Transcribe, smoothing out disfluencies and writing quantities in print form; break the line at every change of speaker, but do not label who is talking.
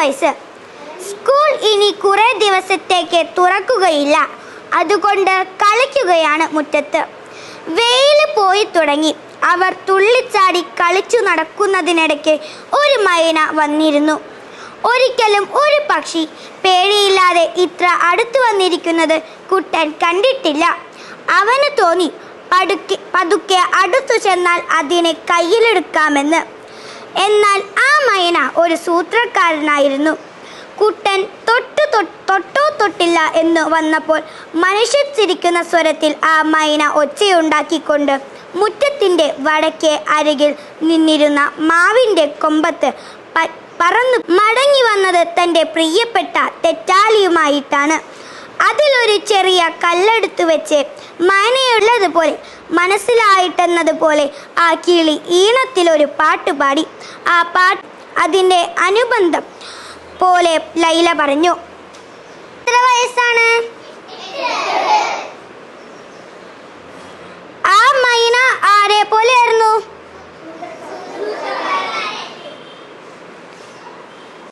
വയസ്സ്. സ്കൂൾ ഇനി കുറേ ദിവസത്തേക്ക് തുറക്കുകയില്ല. അതുകൊണ്ട് കളിക്കുകയാണ് മുറ്റത്ത്. വെയിൽ പോയി തുടങ്ങി. അവർ തുള്ളിച്ചാടി കളിച്ചു നടക്കുന്നതിനിടയ്ക്ക് ഒരു മൈന വന്നിരുന്നു. ഒരിക്കലും ഒരു പക്ഷി പേടിയില്ലാതെ ഇത്ര അടുത്തു വന്നിരിക്കുന്നത് കുട്ടൻ കണ്ടിട്ടില്ല. അവന് തോന്നി പതുക്കെ അടുത്തു ചെന്നാൽ അതിനെ കയ്യിലെടുക്കാമെന്ന്. എന്നാൽ ആ മൈന ഒരു സൂത്രക്കാരനായിരുന്നു. കുട്ടൻ തൊട്ടോ തൊട്ടില്ല എന്ന് വന്നപ്പോൾ മനുഷ്യൻ ചിരിക്കുന്ന സ്വരത്തിൽ ആ മൈന ഒച്ചയുണ്ടാക്കിക്കൊണ്ട് മുറ്റത്തിൻ്റെ വടക്കേ അരികിൽ നിന്നിരുന്ന മാവിൻ്റെ കൊമ്പത്ത് പറന്നു മടങ്ങി വന്നത് തൻ്റെ പ്രിയപ്പെട്ട തെറ്റാലിയുമായിട്ടാണ്. അതിലൊരു ചെറിയ കല്ലെടുത്തു വെച്ച് മൈനയുള്ളതുപോലെ മനസ്സിലായിട്ടെന്നതുപോലെ ആ കിളി ഈണത്തിലൊരു പാട്ട് പാടി. ആ പാട്ട് അതിൻ്റെ അനുബന്ധം പോലെ ലൈല പറഞ്ഞു. എത്ര വയസ്സാണ്?